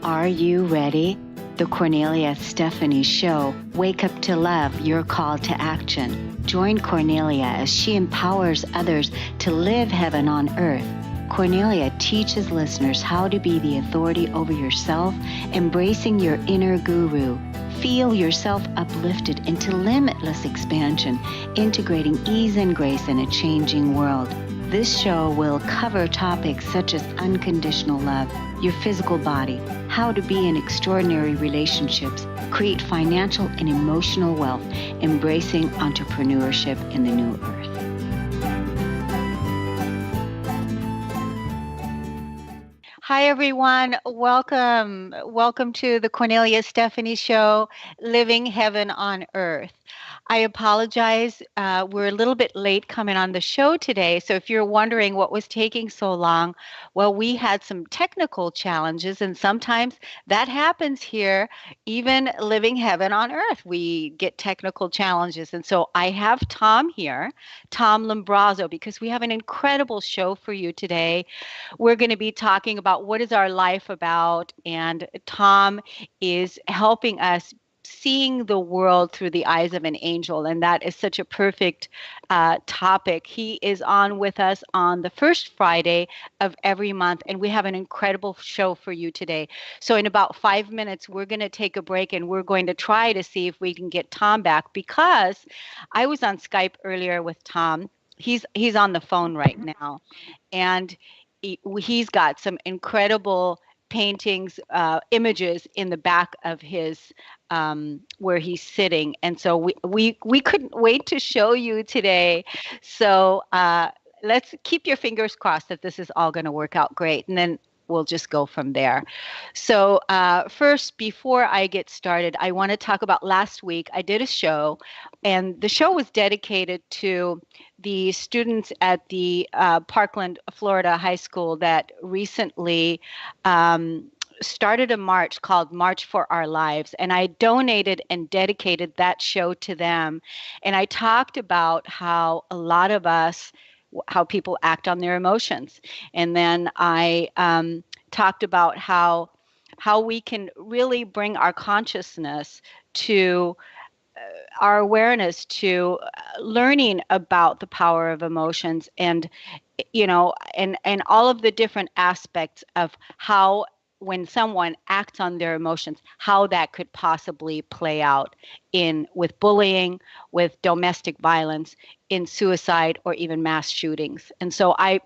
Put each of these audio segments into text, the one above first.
Are you ready? The Kornelia Stephanie Show. Wake up to love, your call to action. Join Kornelia as she empowers others to live heaven on earth. Kornelia teaches listeners how to be the authority over yourself, embracing your inner guru. Feel yourself uplifted into limitless expansion, integrating ease and grace in a changing world. This show will cover topics such as unconditional love, your physical body, how to be in extraordinary relationships, create financial and emotional wealth, embracing entrepreneurship in the new earth. Hi, everyone. Welcome. Welcome to the Kornelia Stephanie Show, Living Heaven on Earth. I apologize. We're a little bit late coming on the show today. So if you're wondering what was taking so long, well, we had some technical challenges, and sometimes that happens here, even Living Heaven on Earth. We get technical challenges. And so I have Tom here, Tom Lumbrazo, because we have an incredible show for you today. We're going to be talking about what is our life about, and Tom is helping us seeing the world through the eyes of an angel, and that is such a perfect topic. He is on with us on the first Friday of every month, and we have an incredible show for you today. So in about 5 minutes, we're going to take a break, and we're going to try to see if we can get Tom back, because I was on Skype earlier with Tom. He's on the phone right now, and he's got some incredible paintings, images in the back of his where he's sitting, and so we couldn't wait to show you today. So let's keep your fingers crossed that this is all going to work out great, and then we'll just go from there. So first, before I get started, I want to talk about last week. I did a show, and the show was dedicated to the students at the Parkland, Florida High School that recently started a march called March for Our Lives. And I donated and dedicated that show to them. And I talked about how a lot of us, how people act on their emotions. And then I talked about how we can really bring our consciousness to our awareness to learning about the power of emotions, and and all of the different aspects of how, when someone acts on their emotions, how that could possibly play out with bullying, with domestic violence, in suicide, or even mass shootings. And so I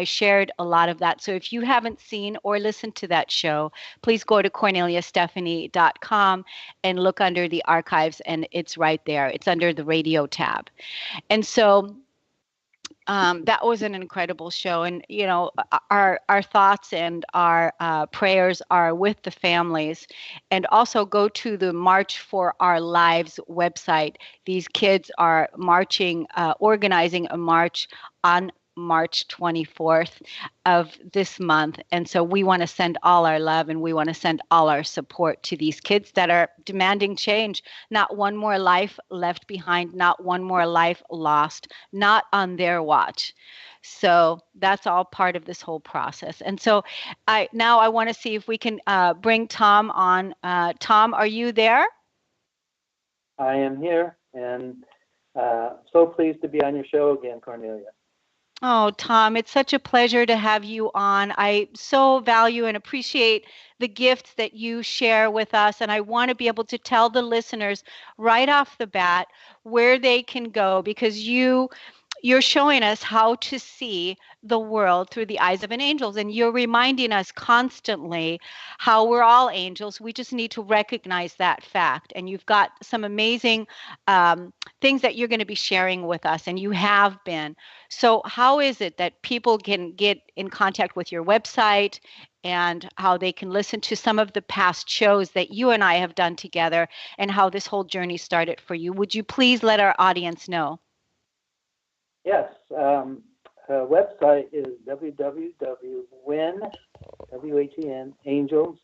shared a lot of that. So if you haven't seen or listened to that show, please go to KorneliaStephanie.com and look under the archives, and it's right there. It's under the radio tab. And so that was an incredible show. And, our thoughts and our prayers are with the families. And also go to the March for Our Lives website. These kids are marching, organizing a march on March 24th of this month. And so we want to send all our love, and we want to send all our support to these kids that are demanding change. Not one more life left behind, not one more life lost, not on their watch. So that's all part of this whole process. And so I want to see if we can bring Tom on. Tom, are you there? I am here, and so pleased to be on your show again, Kornelia. Oh, Tom, it's such a pleasure to have you on. I so value and appreciate the gifts that you share with us. And I want to be able to tell the listeners right off the bat where they can go, because you're showing us how to see the world through the eyes of an angel. And you're reminding us constantly how we're all angels. We just need to recognize that fact. And you've got some amazing things that you're going to be sharing with us, and you have been. So how is it that people can get in contact with your website, and how they can listen to some of the past shows that you and I have done together, and how this whole journey started for you? Would you please let our audience know? Yes, website is www.when, W-H-E-N, angels,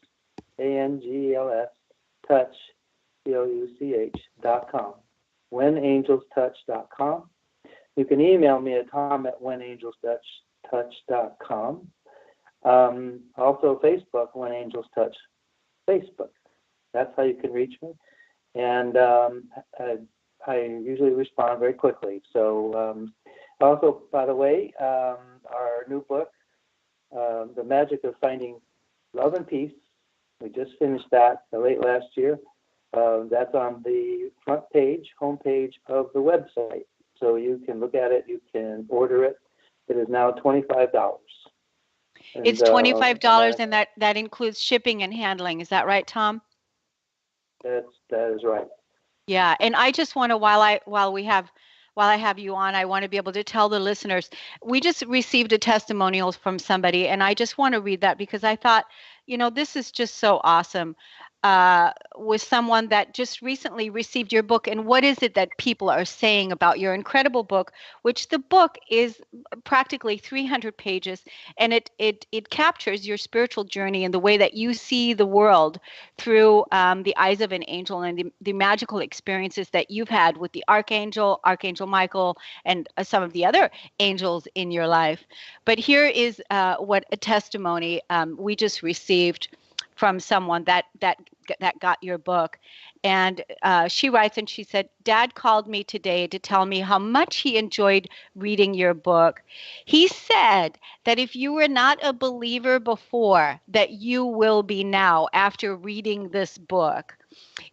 A-N-G-E-L-S, touch, T-O-U-C-H.com, whenangelstouch.com. You can email me at tom@whenangelstouch.com. Also Facebook, When Angels Touch Facebook. That's how you can reach me. And I usually respond very quickly. So also, by the way, our new book, The Magic of Finding Love and Peace, we just finished that late last year. That's on the front page, homepage of the website. So you can look at it, you can order it. It is now $25. And, It's $25, and that includes shipping and handling. Is that right, Tom? that is right. Yeah, and I just want to while I have you on, I want to be able to tell the listeners, we just received a testimonial from somebody, and I just want to read that because I thought, this is just so awesome. With someone that just recently received your book, and what is it that people are saying about your incredible book, which the book is practically 300 pages, and it captures your spiritual journey and the way that you see the world through the eyes of an angel, and the magical experiences that you've had with the Archangel Michael, and some of the other angels in your life. But here is what a testimony we just received from someone that got your book. And she writes, and she said, Dad called me today to tell me how much he enjoyed reading your book. He said that if you were not a believer before, that you will be now after reading this book.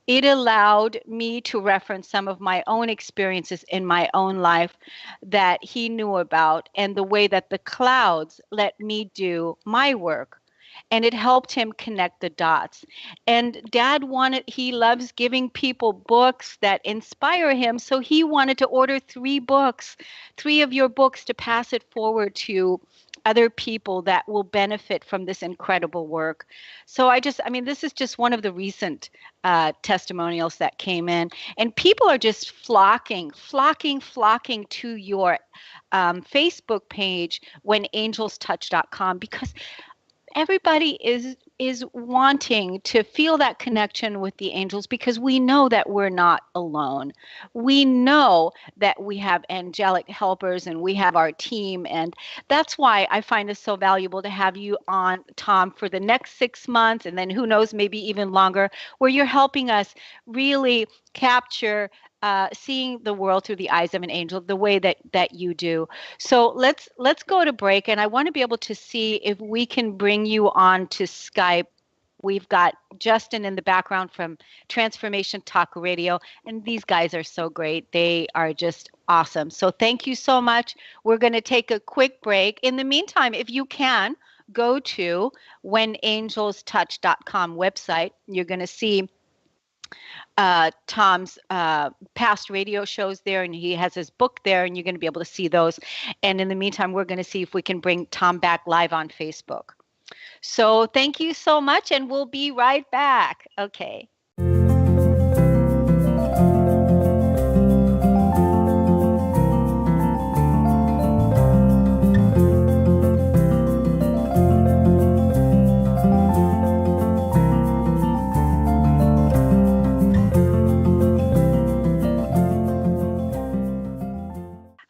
It allowed me to reference some of my own experiences in my own life that he knew about, and the way that the clouds let me do my work. And it helped him connect the dots. And Dad he loves giving people books that inspire him. So he wanted to order 3 of your books, to pass it forward to other people that will benefit from this incredible work. So this is just one of the recent testimonials that came in, and people are just flocking to your Facebook page, whenangelstouch.com, because everybody is wanting to feel that connection with the angels, because we know that we're not alone. We know that we have angelic helpers, and we have our team, and that's why I find this so valuable to have you on, Tom, for the next 6 months, and then who knows, maybe even longer, where you're helping us really capture seeing the world through the eyes of an angel, the way that you do. So let's go to break, and I want to be able to see if we can bring you on to Skype. We've got Justin in the background from Transformation Talk Radio, and these guys are so great. They are just awesome. So thank you so much. We're going to take a quick break. In the meantime, if you can, go to whenangelstouch.com website. You're going to see Tom's past radio shows there, and he has his book there, and you're going to be able to see those. And in the meantime, we're going to see if we can bring Tom back live on Facebook. So thank you so much, and we'll be right back. Okay.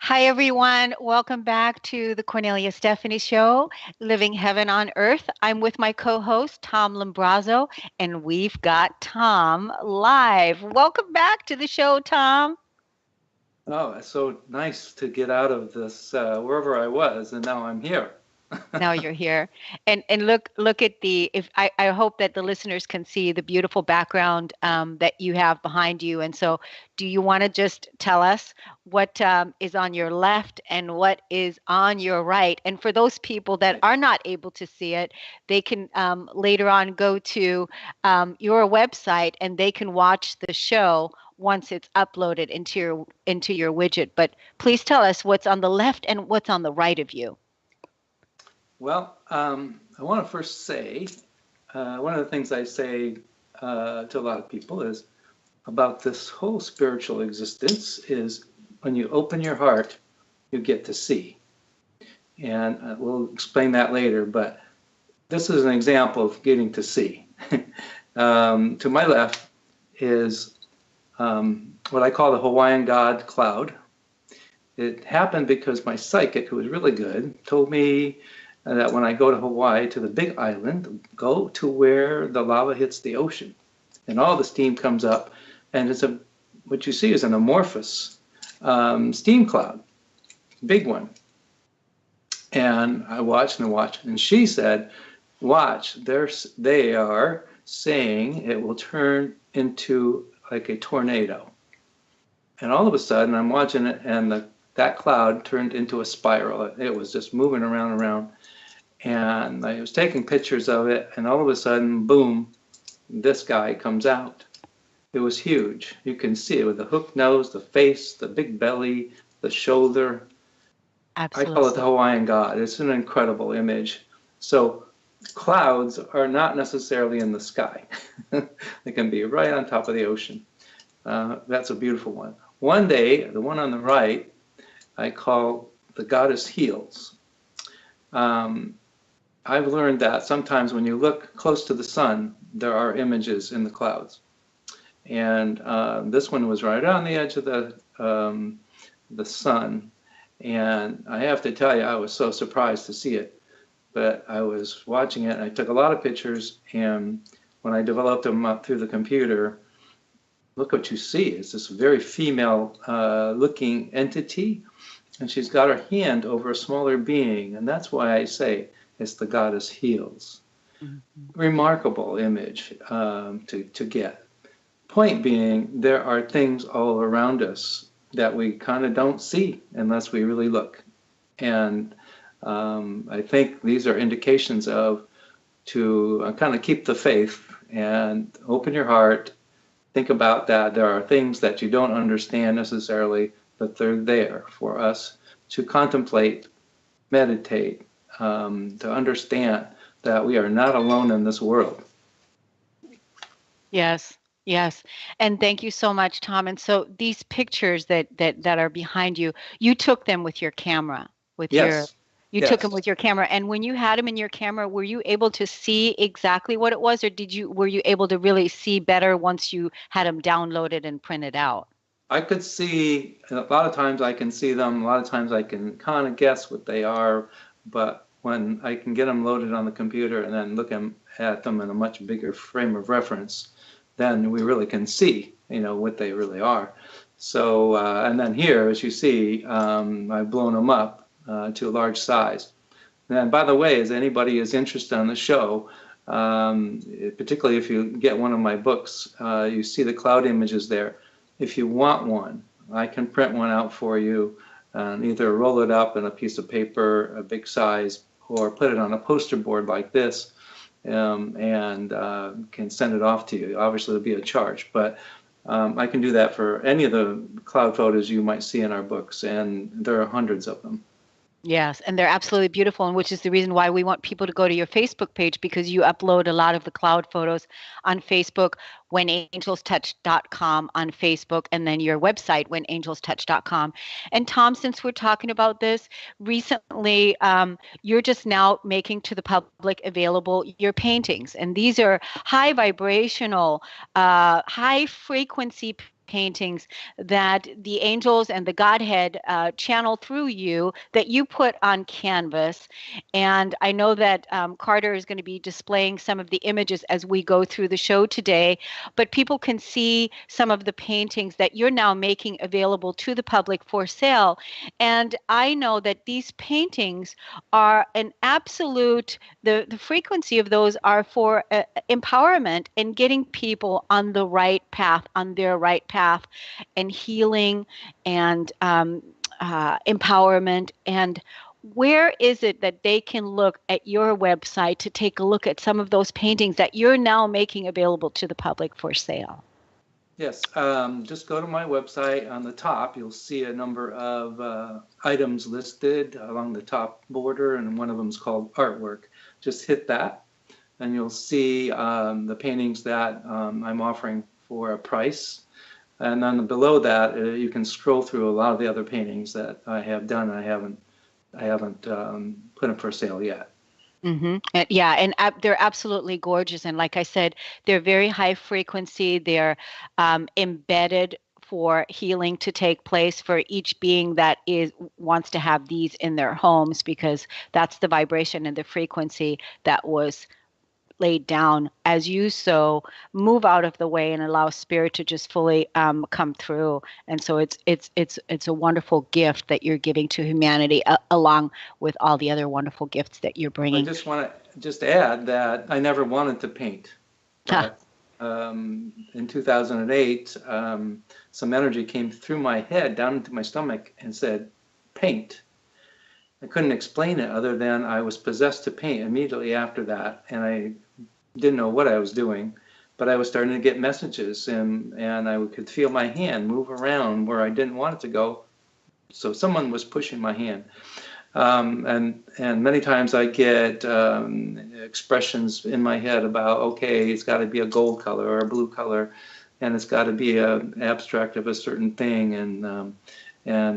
Hi, everyone. Welcome back to the Kornelia Stephanie Show, Living Heaven on Earth. I'm with my co-host, Tom Lumbrazo, and we've got Tom live. Welcome back to the show, Tom. Oh, it's so nice to get out of this wherever I was, and now I'm here. Now you're here, and look at I hope that the listeners can see the beautiful background that you have behind you. And so, do you want to just tell us what is on your left and what is on your right? And for those people that are not able to see it, they can later on go to your website, and they can watch the show once it's uploaded into your widget. But please tell us what's on the left and what's on the right of you. Well, I want to first say, one of the things I say to a lot of people is about this whole spiritual existence is when you open your heart, you get to see. And we'll explain that later, but this is an example of getting to see. To my left is what I call the Hawaiian god cloud. It happened because my psychic, who was really good, told me that when I go to Hawaii, to the Big Island, go to where the lava hits the ocean, and all the steam comes up, and what you see is an amorphous steam cloud, big one. And I watched and watched, and she said, "Watch, they are saying it will turn into like a tornado." And all of a sudden, I'm watching it, and that cloud turned into a spiral. It was just moving around and around. And I was taking pictures of it, and all of a sudden, boom, this guy comes out. It was huge. You can see it with the hooked nose, the face, the big belly, the shoulder. Absolutely. I call it the Hawaiian God. It's an incredible image. So clouds are not necessarily in the sky. They can be right on top of the ocean. That's a beautiful one. One day, the one on the right, I call the goddess heels. I've learned that sometimes when you look close to the sun, there are images in the clouds. And this one was right on the edge of the sun. And I have to tell you, I was so surprised to see it. But I was watching it, and I took a lot of pictures. And when I developed them up through the computer, look what you see. It's this very female looking entity. And she's got her hand over a smaller being. And that's why I say it's the goddess heels. Mm-hmm. Remarkable image to get. Point being, there are things all around us that we kind of don't see unless we really look. And I think these are indications to kind of keep the faith and open your heart. Think about that. There are things that you don't understand necessarily, but they're there for us to contemplate, meditate, to understand that we are not alone in this world. Yes. Yes. And thank you so much, Tom. And so these pictures that are behind you, you took them with your camera, you took them with your camera. And when you had them in your camera, were you able to see exactly what it was, or were you able to really see better once you had them downloaded and printed out? I could see, a lot of times I can see them, a lot of times I can kind of guess what they are, but when I can get them loaded on the computer and then look at them in a much bigger frame of reference, then we really can see, what they really are. So, and then here, as you see, I've blown them up to a large size. And by the way, as anybody is interested in the show, particularly if you get one of my books, you see the cloud images there. If you want one, I can print one out for you and either roll it up in a piece of paper, a big size, or put it on a poster board like this. And can send it off to you. Obviously, there'll be a charge, but I can do that for any of the cloud photos you might see in our books, and there are hundreds of them. Yes, and they're absolutely beautiful, and which is the reason why we want people to go to your Facebook page, because you upload a lot of the cloud photos on Facebook, whenangelstouch.com on Facebook, and then your website, whenangelstouch.com. And Tom, since we're talking about this, recently you're just now making to the public available your paintings, and these are high vibrational, high frequency paintings that the angels and the Godhead channel through you, that you put on canvas. And I know that Carter is going to be displaying some of the images as we go through the show today, but people can see some of the paintings that you're now making available to the public for sale. And I know that these paintings are an absolute, the frequency of those are for empowerment and getting people on the right path, on their right path, and healing and empowerment. And where is it that they can look at your website to take a look at some of those paintings that you're now making available to the public for sale? Yes, just go to my website. On the top, you'll see a number of items listed along the top border, and one of them is called artwork. Just hit that, and you'll see the paintings that I'm offering for a price. And then below that, you can scroll through a lot of the other paintings that I have done. I haven't put them for sale yet. Mm-hmm. Yeah, and they're absolutely gorgeous. And like I said, they're very high frequency. They're embedded for healing to take place for each being that wants to have these in their homes, because that's the vibration and the frequency that was laid down as you so move out of the way and allow spirit to just fully come through. And so it's a wonderful gift that you're giving to humanity, along with all the other wonderful gifts that you're I bringing. just want to just add that I never wanted to paint, but in 2008, some energy came through my head down into my stomach and said, paint. I couldn't explain it other than I was possessed to paint immediately after that, and I didn't know what I was doing, but I was starting to get messages, and I could feel my hand move around where I didn't want it to go. So someone was pushing my hand. And many times I get expressions in my head about, okay, it's got to be a gold color or a blue color, and it's got to be an abstract of a certain thing, and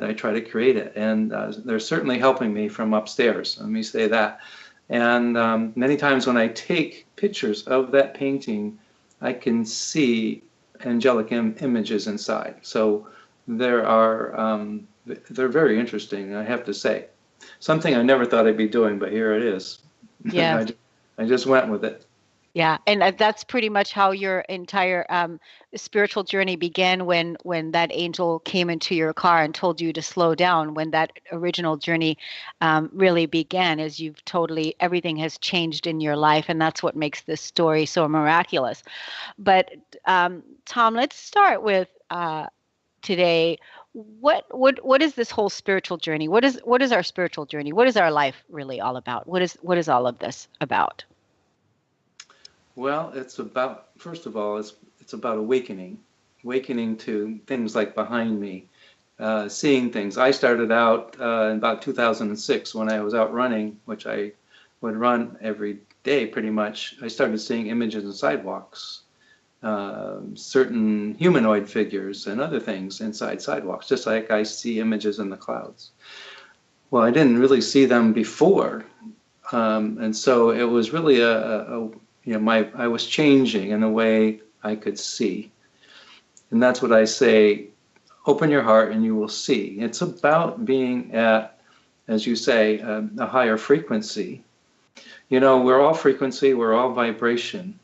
I try to create it. And they're certainly helping me from upstairs, let me say that. And many times when I take pictures of that painting, I can see angelic images inside. So they're very interesting, I have to say. Something I never thought I'd be doing, but here it is. Yeah. I just went with it. Yeah, and that's pretty much how your entire spiritual journey began, when that angel came into your car and told you to slow down. When that original journey really began, as you've totally, everything has changed in your life, and that's what makes this story so miraculous. But Tom, let's start with today. What is this whole spiritual journey? What is our spiritual journey? What is our life really all about? What is all of this about? Well, it's about, first of all, it's about awakening to things like behind me, seeing things. I started out in about 2006 when I was out running, which I would run every day pretty much. I started seeing images of sidewalks, certain humanoid figures and other things inside sidewalks, just like I see images in the clouds. Well, I didn't really see them before, and so it was really I was changing in a way I could see. And that's what I say, open your heart and you will see. It's about being at, as you say, a higher frequency. We're all frequency, we're all vibration.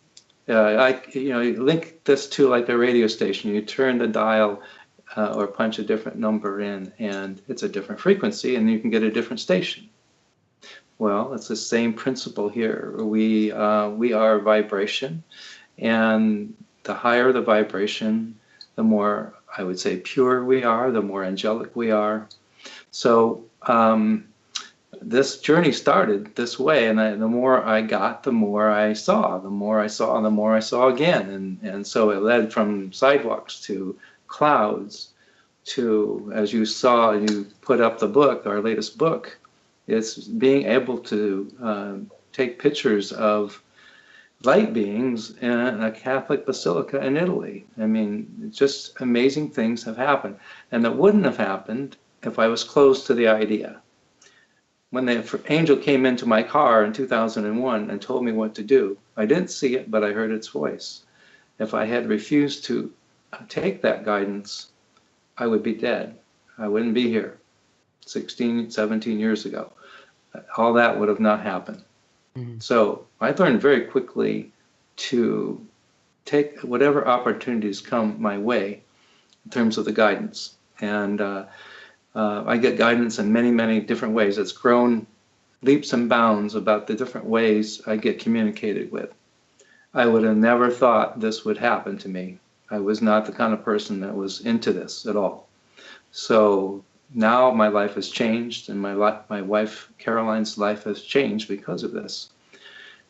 You link this to like a radio station. You turn the dial or punch a different number in, and it's a different frequency, and you can get a different station. Well, it's the same principle here. We are vibration, and the higher the vibration, the more, I would say, pure we are, the more angelic we are. So this journey started this way, and the more I got, the more I saw. The more I saw, and the more I saw again. And so it led from sidewalks to clouds to, as you saw, you put up the book, our latest book, it's being able to take pictures of light beings in a Catholic basilica in Italy. I mean, just amazing things have happened. And that wouldn't have happened if I was closed to the idea. When the angel came into my car in 2001 and told me what to do, I didn't see it, but I heard its voice. If I had refused to take that guidance, I would be dead. I wouldn't be here 16, 17 years ago. All that would have not happened. Mm-hmm. So I learned very quickly to take whatever opportunities come my way in terms of the guidance. And I get guidance in many, many different ways. It's grown leaps and bounds about the different ways I get communicated with. I would have never thought this would happen to me. I was not the kind of person that was into this at all. So now my life has changed, and my wife Caroline's life has changed because of this.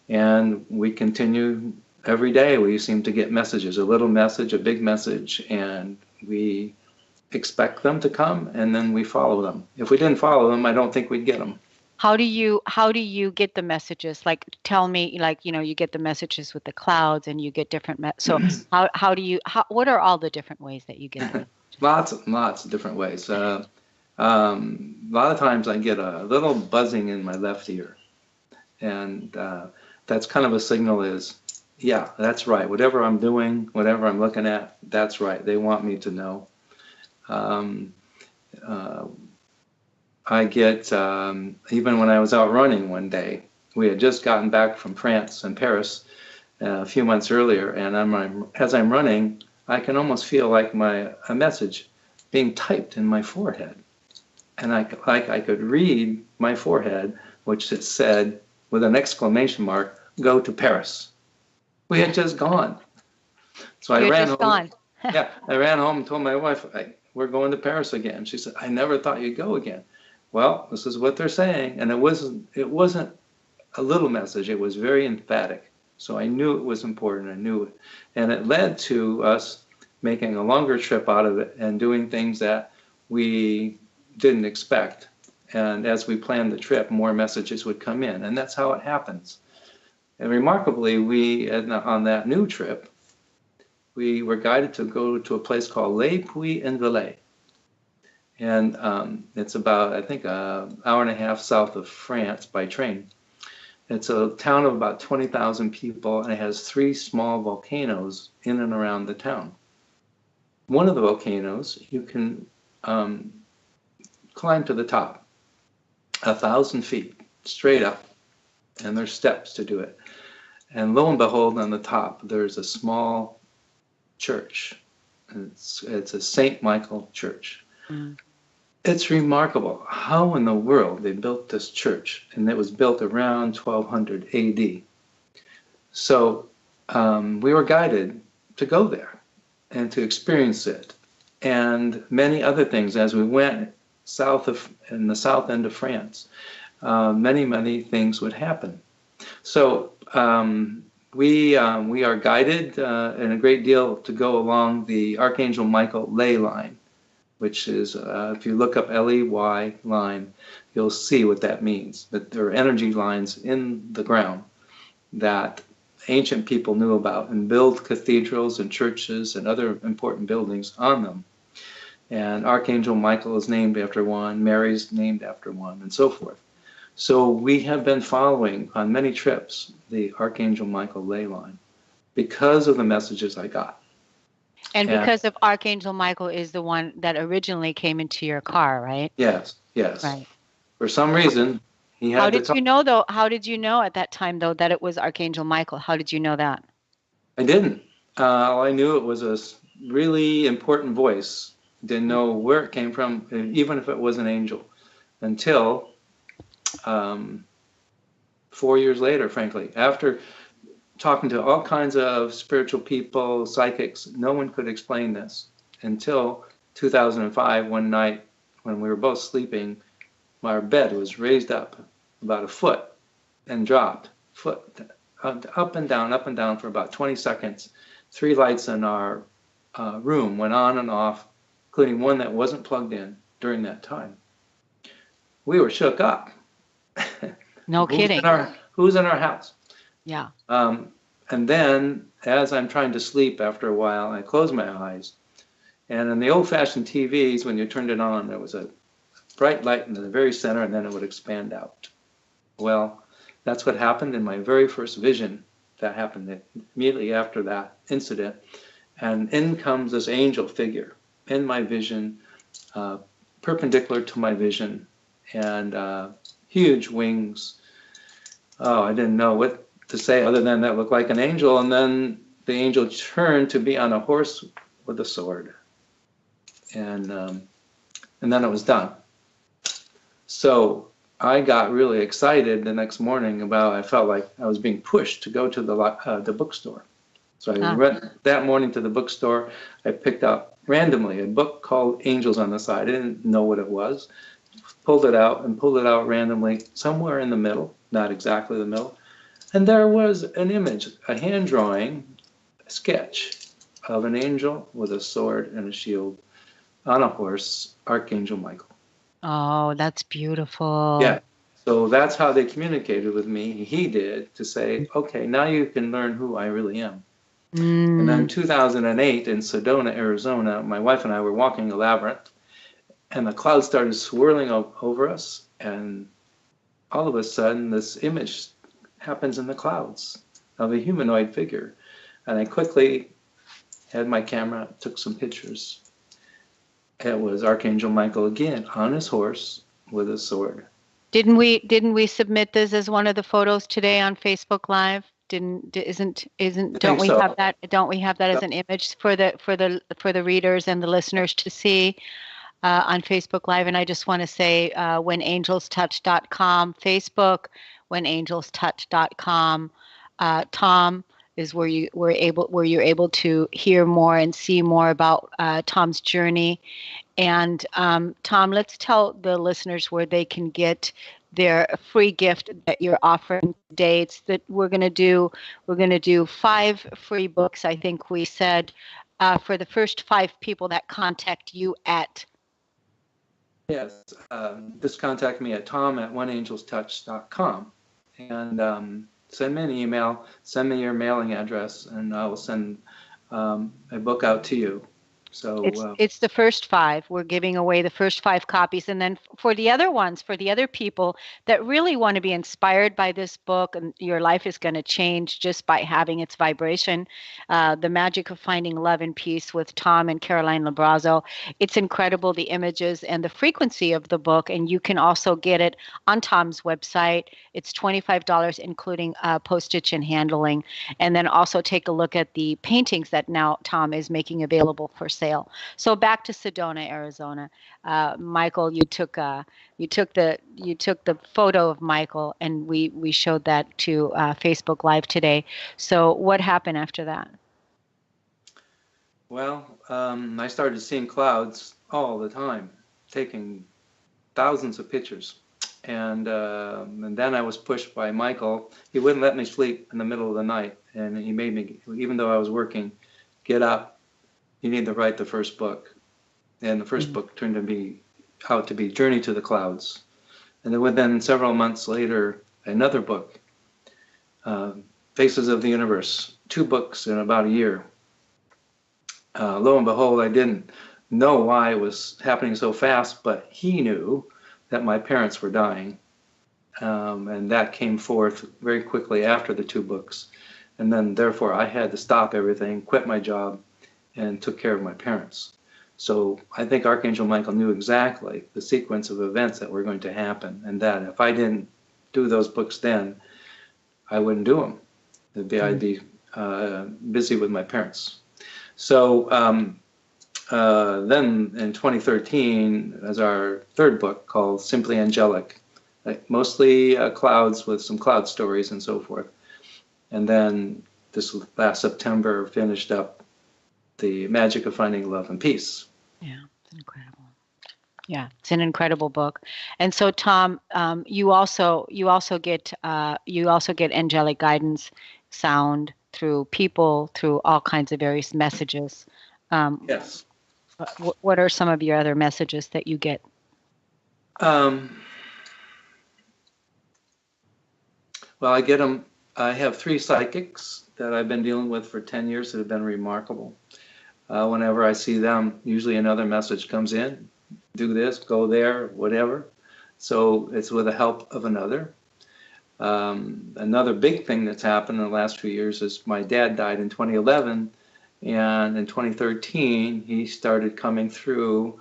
And we continue every day. We seem to get messages, a little message, a big message, and we expect them to come, and then we follow them. If we didn't follow them, I don't think we'd get them. How do you get the messages? Like, tell me, like, you get the messages with the clouds, and you get different. So what are all the different ways that you get them? Lots of different ways. A lot of times I get a little buzzing in my left ear, and that's kind of a signal is, yeah, that's right. Whatever I'm doing, whatever I'm looking at, that's right. They want me to know. Um, uh, I get, even when I was out running one day, we had just gotten back from France and Paris a few months earlier, and as I'm running, I can almost feel like a message being typed in my forehead. And I could read my forehead, which it said with an exclamation mark, "Go to Paris." We had just gone. So I You're ran just home. gone. Yeah, I ran home and told my wife, we're going to Paris again. She said, "I never thought you'd go again." Well, this is what they're saying. And it wasn't a little message. It was very emphatic. So I knew it was important. I knew it. And it led to us making a longer trip out of it and doing things that we didn't expect. And as we planned the trip, more messages would come in. And that's how it happens. And remarkably, on that new trip, we were guided to go to a place called Les Puy-en-Velay. And it's about, I think, an hour and a half south of France by train. It's a town of about 20,000 people, and it has 3 small volcanoes in and around the town. One of the volcanoes, you can climb to the top, 1,000 feet, straight up, and there's steps to do it. And lo and behold, on the top, there's a small church. It's a St. Michael church. Mm. It's remarkable how in the world they built this church, and it was built around 1200 AD. So we were guided to go there and to experience it, and many other things as we went in the south end of France. Many things would happen. So we are guided in a great deal to go along the Archangel Michael ley line, which is, if you look up Ley line, you'll see what that means. That there are energy lines in the ground that ancient people knew about and built cathedrals and churches and other important buildings on them. And Archangel Michael is named after one, Mary's named after one, and so forth. So we have been following on many trips the Archangel Michael ley line because of the messages I got. And because of Archangel Michael is the one that originally came into your car, right? Yes. Right. For some reason, he had How to did talk. you know though? How did you know at that time though that it was Archangel Michael? How did you know that? I didn't. All I knew it was a really important voice. Didn't know where it came from, even if it was an angel, until 4 years later, frankly. After talking to all kinds of spiritual people, psychics, no one could explain this until 2005, one night when we were both sleeping. Our bed was raised up about a foot and dropped, up and down for about 20 seconds. 3 lights in our room went on and off, including one that wasn't plugged in during that time. We were shook up. No kidding. Who's in our house? Yeah. And then, as I'm trying to sleep after a while, I close my eyes. And in the old-fashioned TVs, when you turned it on, there was a bright light in the very center, and then it would expand out. Well, that's what happened in my very first vision. That happened immediately after that incident. And in comes this angel figure in my vision, perpendicular to my vision, and huge wings. Oh, I didn't know what to say other than that looked like an angel. And then the angel turned to be on a horse with a sword. And then it was done. So I got really excited the next morning I felt like I was being pushed to go to the bookstore. So I went that morning to the bookstore. I picked up randomly a book called Angels on the Side. I didn't know what it was. Pulled it out randomly, somewhere in the middle, not exactly the middle. And there was an image, a hand drawing, a sketch of an angel with a sword and a shield on a horse, Archangel Michael. Oh, that's beautiful. Yeah. So that's how they communicated with me. He did, to say, okay, now you can learn who I really am. And then 2008 in Sedona, Arizona, my wife and I were walking a labyrinth, and the clouds started swirling over us, and all of a sudden this image happens in the clouds of a humanoid figure. And I quickly had my camera, took some pictures. It was Archangel Michael again on his horse with a sword. Didn't we submit this as one of the photos today on Facebook Live? Didn't isn't I don't think we so. have that? Don't we have that as Yep. an image for the readers and the listeners to see on Facebook Live? And I just want to say whenangelstouch.com, Facebook, whenangelstouch.com. Tom is where you're able to hear more and see more about Tom's journey. And Tom, let's tell the listeners where they can get their free gift that you're offering today. It's that we're going to do 5 free books. I think we said for the first 5 people that contact you at. Yes. Just contact me at tom@oneangelstouch.com and send me an email. Send me your mailing address, and I will send a book out to you. So It's the first 5. We're giving away the first 5 copies, and then for the other ones, for the other people that really want to be inspired by this book, and your life is going to change just by having its vibration. The Magic of Finding Love and Peace with Tom and Caroline Lumbrazo. It's incredible, the images and the frequency of the book, and you can also get it on Tom's website. It's $25, including postage and handling. And then also take a look at the paintings that now Tom is making available for sale. So back to Sedona, Arizona. Michael, you took the photo of Michael, and we showed that to Facebook Live today. So what happened after that? well, I started seeing clouds all the time, taking thousands of pictures. And then I was pushed by Michael. He wouldn't let me sleep in the middle of the night, and he made me, even though I was working, get up. You need to write the first book. And the first book turned out to be Journey to the Clouds. And then within several months later, another book, Faces of the Universe, 2 books in about a year. Lo and behold, I didn't know why it was happening so fast, but he knew that my parents were dying. And that came forth very quickly after the 2 books. And then therefore I had to stop everything, quit my job, and took care of my parents. So I think Archangel Michael knew exactly the sequence of events that were going to happen, and that if I didn't do those books then, I wouldn't do them. I'd be busy with my parents. So then in 2013, as our 3rd book called Simply Angelic, mostly clouds with some cloud stories and so forth. And then this last September finished up The Magic of Finding Love and Peace. Yeah, it's incredible. Yeah, it's an incredible book. And so, Tom, you also get angelic guidance, sound through people, through all kinds of various messages. Yes. What are some of your other messages that you get? Well, I get them. I have 3 psychics that I've been dealing with for 10 years that have been remarkable. Whenever I see them, usually another message comes in. Do this, go there, whatever. So it's with the help of another. Another big thing that's happened in the last few years is my dad died in 2011, and in 2013 he started coming through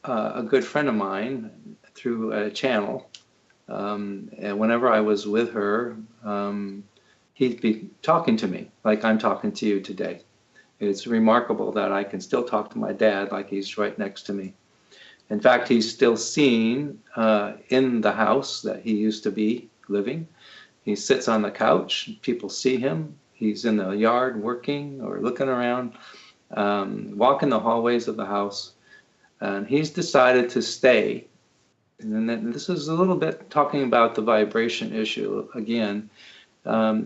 a good friend of mine through a channel. And whenever I was with her, he'd be talking to me like I'm talking to you today. It's remarkable that I can still talk to my dad like he's right next to me. In fact, he's still seen in the house that he used to be living. He sits on the couch. People see him. He's in the yard working or looking around, walking the hallways of the house. And he's decided to stay. And then this is a little bit talking about the vibration issue again.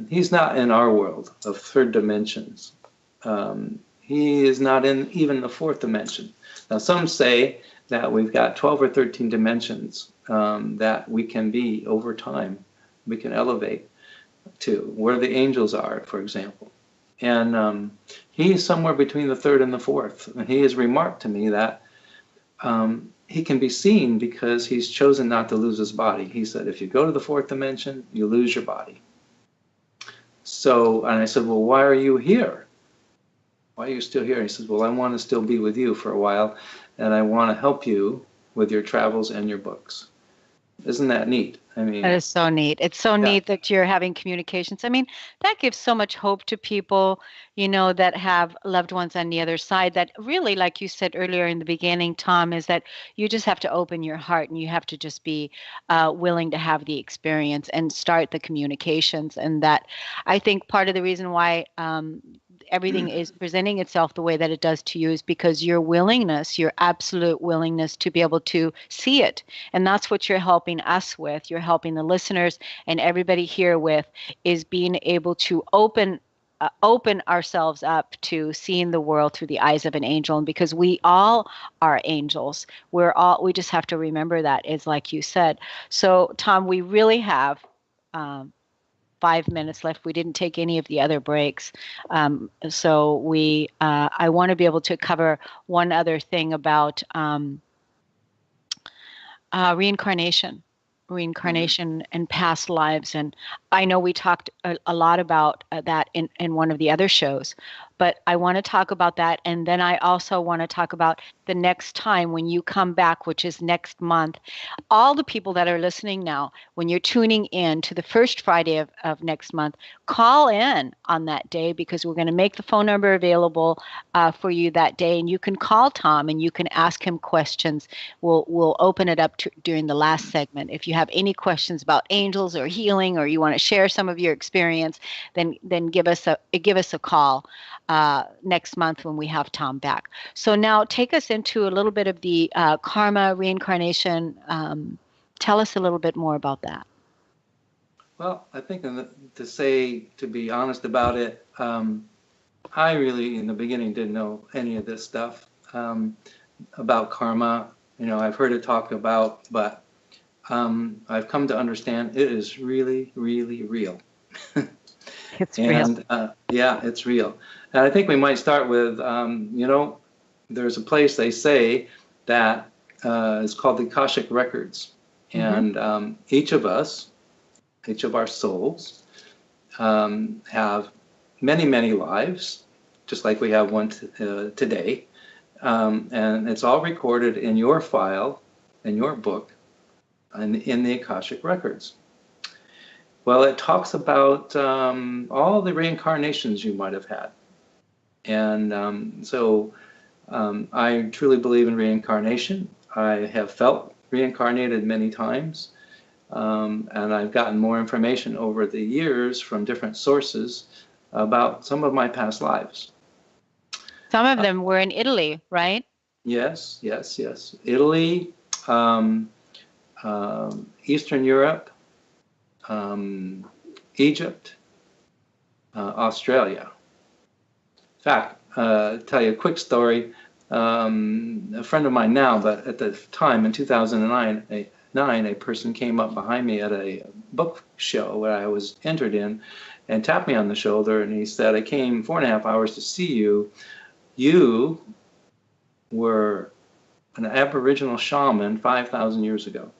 He's not in our world of 3rd dimensions. He is not in even the 4th dimension. Now, some say that we've got 12 or 13 dimensions that we can be over time. We can elevate to where the angels are, for example. And he is somewhere between the 3rd and the 4th. And he has remarked to me that he can be seen because he's chosen not to lose his body. He said, if you go to the 4th dimension, you lose your body. So, and I said, well, why are you here? Why are you still here? And he says, well, I want to still be with you for a while. and I want to help you with your travels and your books. Isn't that neat? I That mean, is so neat. It's so yeah, neat that you're having communications. I mean, that gives so much hope to people, that have loved ones on the other side. That really, like you said earlier in the beginning, Tom, is that you just have to open your heart and you have to just be willing to have the experience and start the communications. And that I think part of the reason why everything is presenting itself the way that it does to you is because your absolute willingness to be able to see it. And that's what you're helping us with. You're helping the listeners and everybody here with is being able to open ourselves up to seeing the world through the eyes of an angel. And because we all are angels, we just have to remember that, is like you said. So Tom, we really have um, 5 minutes left. We didn't take any of the other breaks. I want to be able to cover one other thing about reincarnation, mhm. and past lives. And I know we talked a lot about that in one of the other shows, but I want to talk about that. And then I also want to talk about the next time when you come back, which is next month. All the people that are listening now, when you're tuning in to the first Friday of next month, call in on that day because we're going to make the phone number available for you that day. And you can call Tom and you can ask him questions. We'll open it up during the last segment. If you have any questions about angels or healing, or you want to share some of your experience, then give us a call next month when we have Tom back. So now take us into a little bit of the karma reincarnation. Tell us a little bit more about that. Well, I think to be honest about it, I really, in the beginning, didn't know any of this stuff about karma. I've heard it talked about, but I've come to understand it is really, really real. It's real. And yeah, it's real. And I think we might start with, there's a place they say that is called the Akashic Records. Mm-hmm. And each of our souls, have many, many lives, just like we have one today. And it's all recorded in your file, in your book, and in the Akashic Records. Well, it talks about all the reincarnations you might have had. And I truly believe in reincarnation. I have felt reincarnated many times. And I've gotten more information over the years from different sources about some of my past lives. Some of them were in Italy, right? Yes, yes, yes. Italy, um, Eastern Europe, Egypt, Australia. In fact, tell you a quick story. A friend of mine now, but at the time in 2009, a person came up behind me at a book show where I was entered in and tapped me on the shoulder, and he said, "I came 4.5 hours to see you. You were an Aboriginal shaman 5,000 years ago."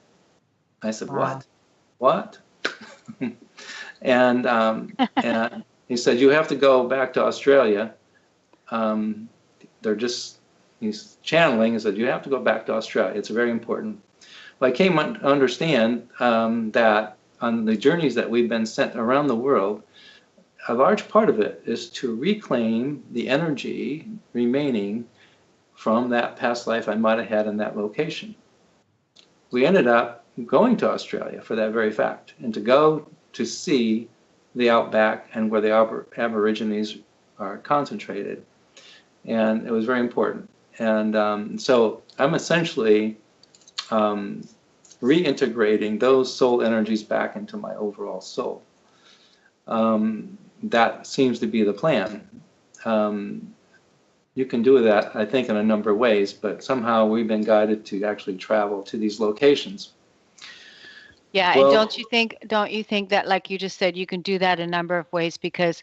I said, Wow. What? And he said, "You have to go back to Australia. Um, he's channeling. He said, you have to go back to Australia. It's very important." Well, I came to understand that on the journeys that we've been sent around the world, a large part of it is to reclaim the energy remaining from that past life I might have had in that location. We ended up going to Australia for that very fact, and to go to see the outback and where the Aborigines are concentrated. And it was very important. And so I'm essentially reintegrating those soul energies back into my overall soul. That seems to be the plan. You can do that, I think, in a number of ways, but somehow we've been guided to actually travel to these locations. Yeah, and Well, don't you think that, like you just said, you can do that a number of ways because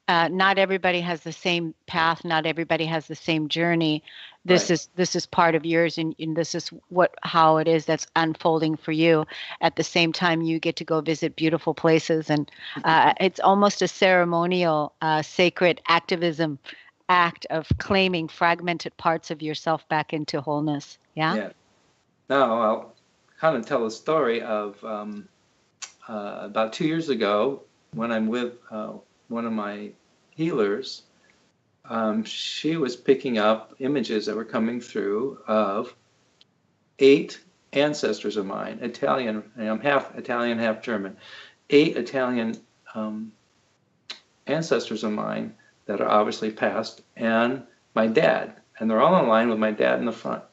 not everybody has the same path, not everybody has the same journey. This right. is part of yours, and this is how it is that's unfolding for you. At the same time, you get to go visit beautiful places, and it's almost a ceremonial, sacred activism act of claiming fragmented parts of yourself back into wholeness. Yeah? Yeah. Now I'll kind of tell a story of about 2 years ago when I'm with one of my healers. She was picking up images that were coming through of 8 ancestors of mine, Italian, and I'm half Italian, half German, 8 Italian ancestors of mine that are obviously passed, and my dad, and they're all in line with my dad in the front.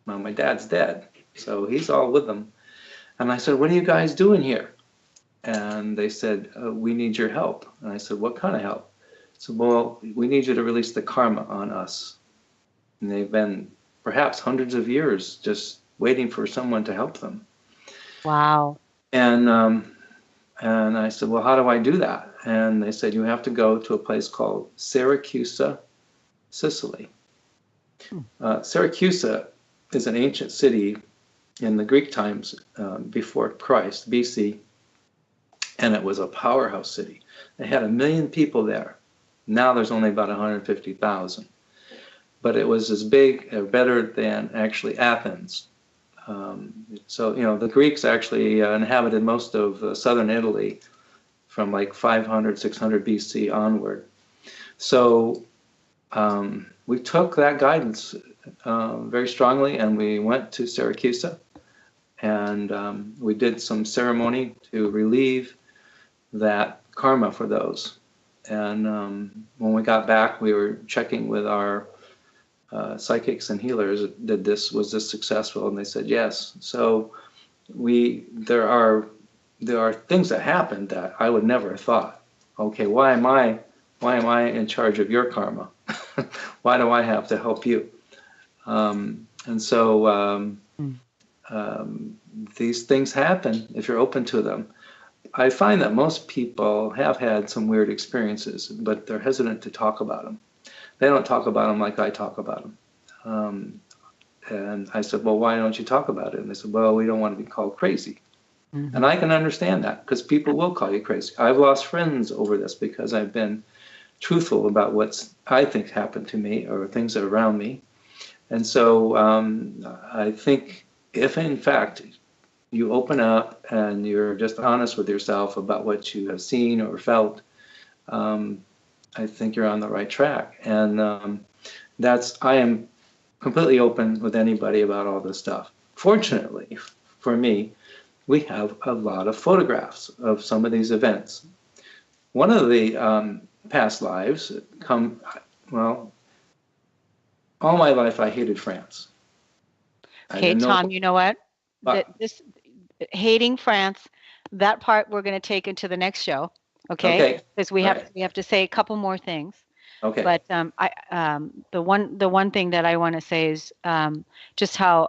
Well, my dad's dead, so he's all with them. And I said, "What are you guys doing here?" And they said, "We need your help." And I said, "What kind of help?" So, "Well, we need you to release the karma on us." And they've been perhaps hundreds of years just waiting for someone to help them. Wow. And I said, "Well, how do I do that?" And they said, "You have to go to a place called Syracuse, Sicily." Syracuse is an ancient city in the Greek times before Christ, BC, and it was a powerhouse city. They had 1 million people there. Now there's only about 150,000. But it was as big or better than actually Athens. So, the Greeks actually inhabited most of southern Italy from like 500, 600 BC onward. So we took that guidance very strongly, and we went to Syracuse, and we did some ceremony to relieve that karma for those. And when we got back, we were checking with our psychics and healers. Was this successful? And they said yes. So there are things that happened that I would never have thought. Okay, why am I in charge of your karma? Why do I have to help you? And so these things happen if you're open to them. I find that most people have had some weird experiences, but they're hesitant to talk about them. They don't talk about them like I talk about them. And I said, "Well, why don't you talk about it?" And they said, "Well, we don't want to be called crazy." Mm-hmm. And I can understand that, because people will call you crazy. I've lost friends over this because I've been truthful about what I think happened to me or things that are around me. And so I think if, in fact, you open up and you're just honest with yourself about what you have seen or felt, I think you're on the right track. And I am completely open with anybody about all this stuff. Fortunately for me, we have a lot of photographs of some of these events. One of the past lives all my life I hated France. Okay, Tom, you know what? This hating France, that part we're going to take into the next show. Okay. Because we have to say a couple more things. Okay. But the one thing that I want to say is just how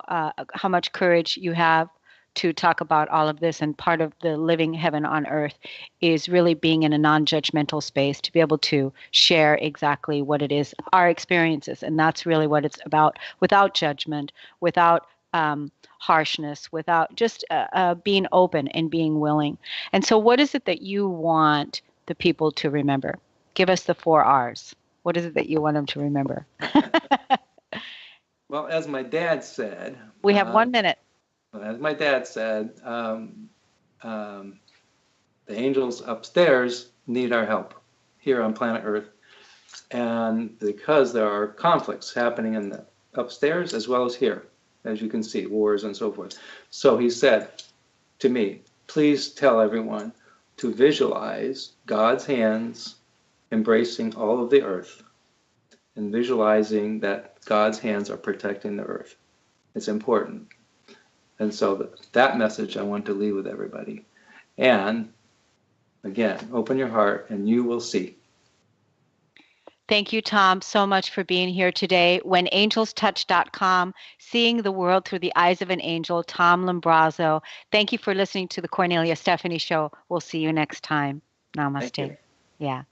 much courage you have to talk about all of this, and part of the living heaven on earth is really being in a non-judgmental space to be able to share exactly what it is, our experiences, and that's really what it's about, without judgment, without harshness, without just being open and being willing. And so what is it that you want the people to remember? Give us the 4 R's. What is it that you want them to remember? Well, as my dad said, we have 1 minute. As my dad said, the angels upstairs need our help here on planet Earth. And because there are conflicts happening in the upstairs as well as here, as you can see, wars and so forth. So he said to me, "Please tell everyone to visualize God's hands embracing all of the earth and visualizing that God's hands are protecting the earth. It's important." And so that message I want to leave with everybody. And again, open your heart and you will see. Thank you, Tom, so much for being here today. WhenAngelsTouch.com, seeing the world through the eyes of an angel, Tom Lumbrazo. Thank you for listening to the Kornelia Stephanie Show. We'll see you next time. Namaste. Thank you. Yeah.